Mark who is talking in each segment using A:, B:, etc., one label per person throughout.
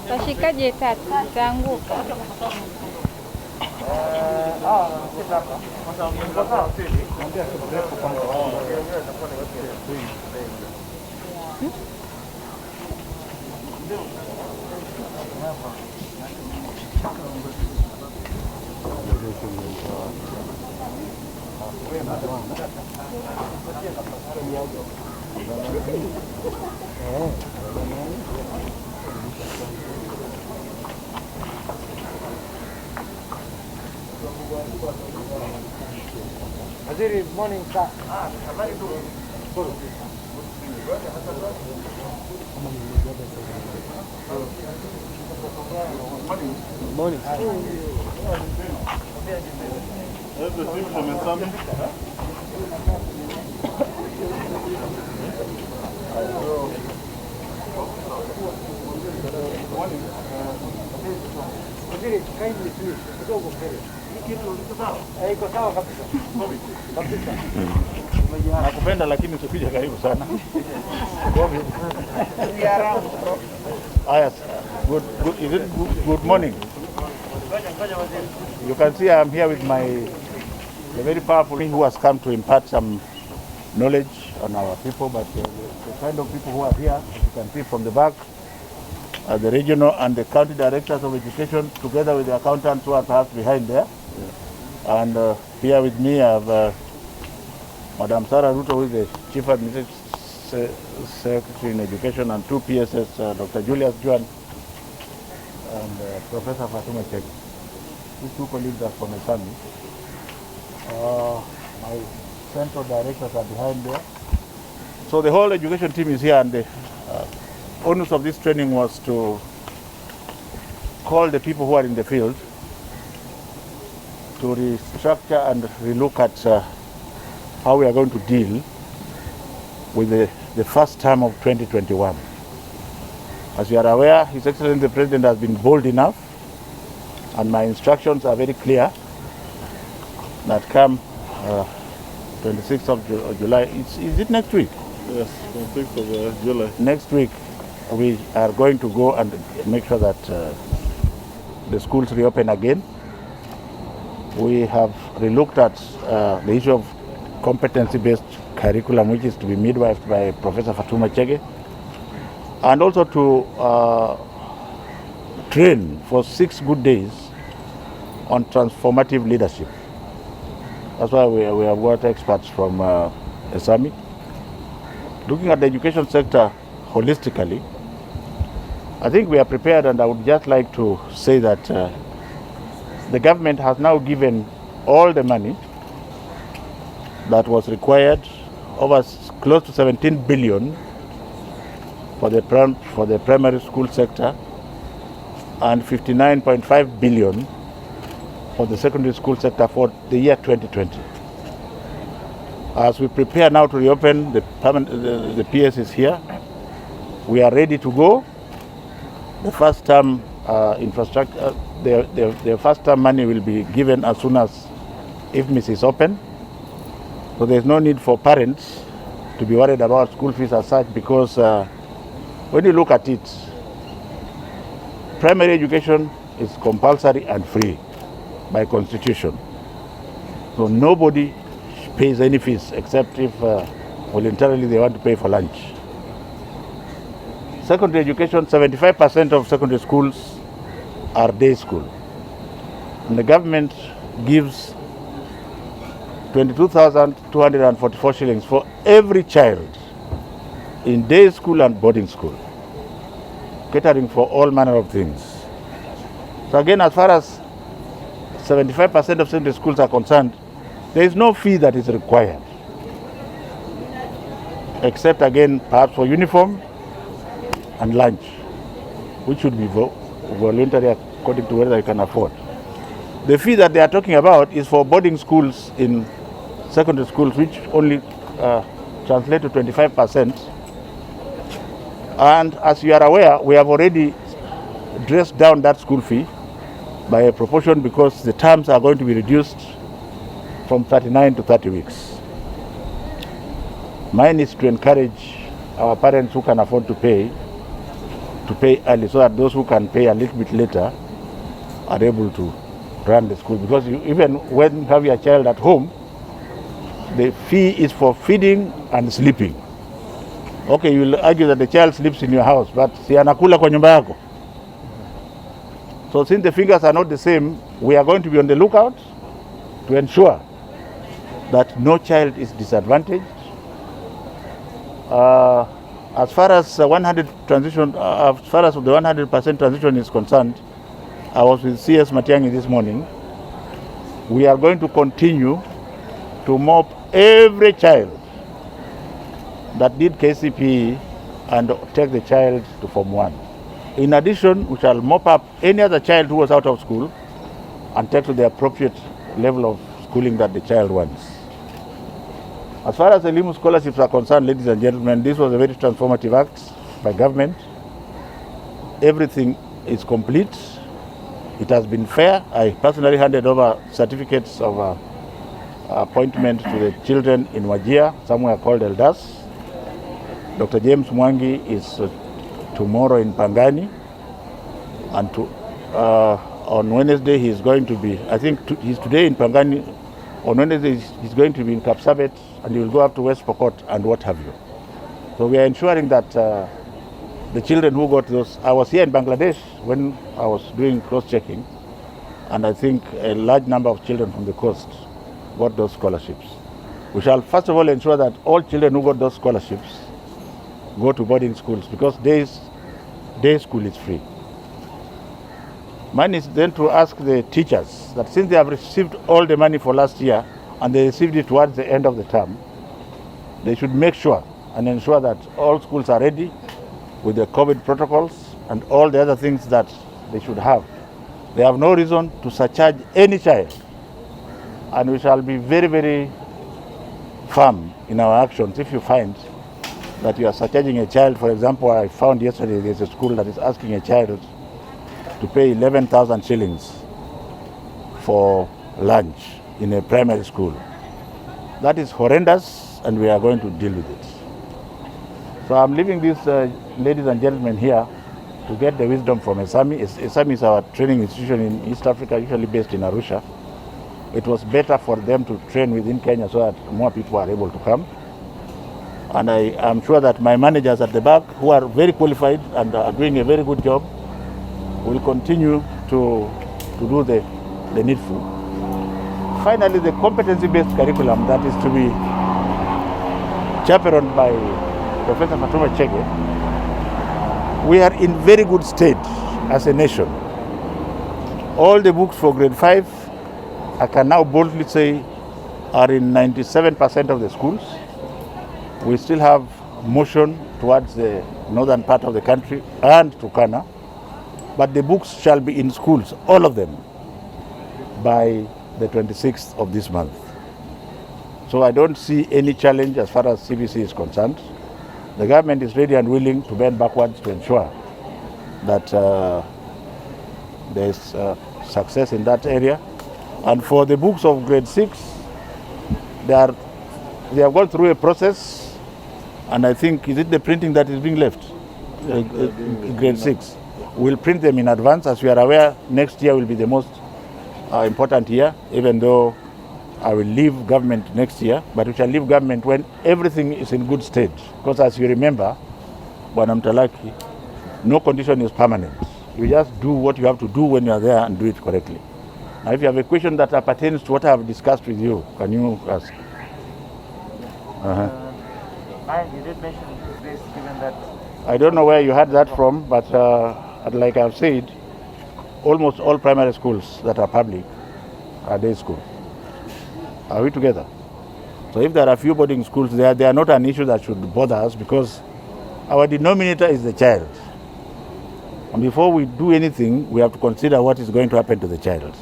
A: Tashikaje tatu itaanguka.
B: Waziri, morning sir. Morning. Waziri, kindly please, kidogo mbele. Iko sawa kabisa. Kabisa.
C: Nakupenda lakini usikuja karibu sana. Yes. Good morning. You can see I'm here with the very powerful who has come to impart some knowledge on our people, but the kind of people who are here, as you can see from the back, the regional and the county directors of education, together with the accountants who are perhaps behind there. And here with me I have Madam Sarah Ruto, who is the Chief Administrative Secretary in Education, and two PSS, Dr. Julius Juan and Professor Fatuma Chek. These two colleagues are from Esami. My central directors are behind there. So the whole education team is here, and the onus of this training was to call the people who are in the field to restructure and relook at how we are going to deal with the first term of 2021. As you are aware, His Excellency the President has been bold enough, and my instructions are very clear, that come 26th of July, is it next week?
D: Yes, 26th of July.
C: Next week, we are going to go and make sure that the schools reopen again. We have relooked at the issue of competency-based curriculum, which is to be midwifed by Professor Fatuma Chege, and also to train for 6 good days on transformative leadership. That's why we have got experts from Esami. Looking at the education sector holistically, I think we are prepared, and I would just like to say that the government has now given all the money that was required, over close to 17 billion for the primary school sector and 59.5 billion for the secondary school sector for the year 2020. As we prepare now to reopen, the PS is here. We are ready to go. The first term infrastructure, the first term money will be given as soon as IFMIS is open. So there's no need for parents to be worried about school fees as such, because when you look at it, primary education is compulsory and free by constitution. So nobody pays any fees except if voluntarily they want to pay for lunch. Secondary education, 75% of secondary schools are day school. And the government gives 22,244 shillings for every child in day school and boarding school, catering for all manner of things. So again, as far as 75% of secondary schools are concerned, there is no fee that is required, except again perhaps for uniform and lunch, which should be voluntary according to whether you can afford. The fee that they are talking about is for boarding schools in secondary schools, which only translate to 25%. And as you are aware, we have already dressed down that school fee by a proportion because the terms are going to be reduced from 39 to 30 weeks. Mine is to encourage our parents who can afford to pay early, so that those who can pay a little bit later are able to run the school. Because even when you have your child at home, the fee is for feeding and sleeping. Okay, you will argue that the child sleeps in your house, but si anakula kwa nyumba yako. So since the figures are not the same, we are going to be on the lookout to ensure that no child is disadvantaged. As far as the 100% transition is concerned, I was with CS Matiangi this morning. We are going to continue to mop every child that did KCPE and take the child to Form 1. In addition, we shall mop up any other child who was out of school and take to the appropriate level of schooling that the child wants. As far as the LIMU scholarships are concerned, ladies and gentlemen, this was a very transformative act by government. Everything is complete. It has been fair. I personally handed over certificates of appointment to the children in Wajir, somewhere called Eldas. Dr. James Mwangi is tomorrow in Pangani, and on Wednesday he is going to be, I think he's today in Pangani. On Wednesday he's going to be in Kapsabet, and he will go up to West Pokot and what have you. So we are ensuring that the children who got those, I was here in Bangladesh when I was doing cross-checking, and I think a large number of children from the coast got those scholarships. We shall first of all ensure that all children who got those scholarships go to boarding schools, because day school is free. Mine is then to ask the teachers that since they have received all the money for last year and they received it towards the end of the term, they should make sure and ensure that all schools are ready with the COVID protocols and all the other things that they should have. They have no reason to surcharge any child, and we shall be very, very firm in our actions if you find that you are surcharging a child. For example, I found yesterday there's a school that is asking a child to pay 11,000 shillings for lunch in a primary school. That is horrendous, and we are going to deal with it. So I'm leaving these ladies and gentlemen here to get the wisdom from ESAMI. ESAMI is our training institution in East Africa, usually based in Arusha. It was better for them to train within Kenya so that more people are able to come. And I am sure that my managers at the back, who are very qualified and are doing a very good job, will continue to do the needful. Finally, the competency-based curriculum that is to be chaperoned by Professor Fatuma Chege, we are in very good state as a nation. All the books for grade 5, I can now boldly say, are in 97% of the schools. We still have motion towards the northern part of the country and Turkana, but the books shall be in schools, all of them, by the 26th of this month. So I don't see any challenge as far as CBC is concerned. The government is ready and willing to bend backwards to ensure that there is success in that area. And for the books of grade 6, they have gone through a process, and I think, is it the printing that is being left? Grade 6. We'll print them in advance. As you are aware, next year will be the most important year, even though I will leave government next year, but we shall leave government when everything is in good state. Because as you remember, Bwana Mtalaki, no condition is permanent. You just do what you have to do when you are there and do it correctly. Now, if you have a question that pertains to what I have discussed with you, can you ask?
E: You did mention this, given that...
C: I don't know where you had that from, but like I've said, almost all primary schools that are public are day school. Are we together? So if there are a few boarding schools, they are not an issue that should bother us, because our denominator is the child. And before we do anything, we have to consider what is going to happen to the child.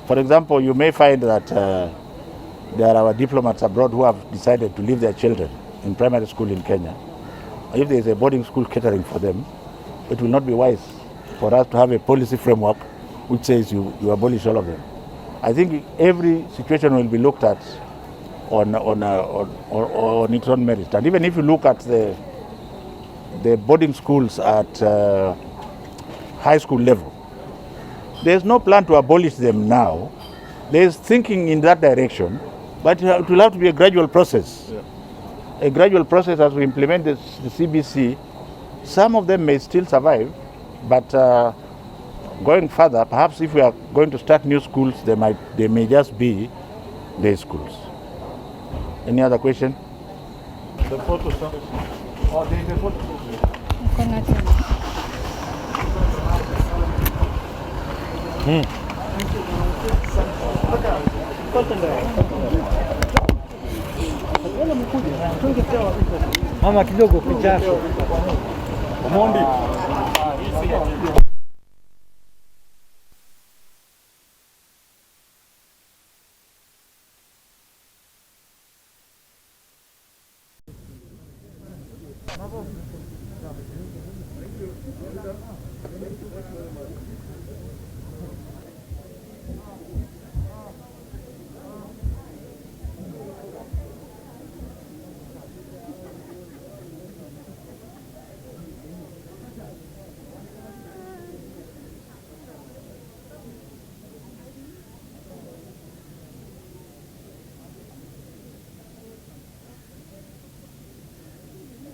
C: For example, you may find that there are our diplomats abroad who have decided to leave their children in primary school in Kenya. If there is a boarding school catering for them, it will not be wise for us to have a policy framework which says you abolish all of them. I think every situation will be looked at on its own merit. And even if you look at the boarding schools at high school level, there's no plan to abolish them now. There's thinking in that direction, but it will have to be a gradual process.
D: Yeah.
C: A gradual process as we implement the CBC. Some of them may still survive, but going further, perhaps if we are going to start new schools, they may just be day schools. Any other question?
D: The photo, sir.
C: Oh, there is a photo.
A: Uko na tena.
B: Mama kidogo picha yako.
D: Omondi.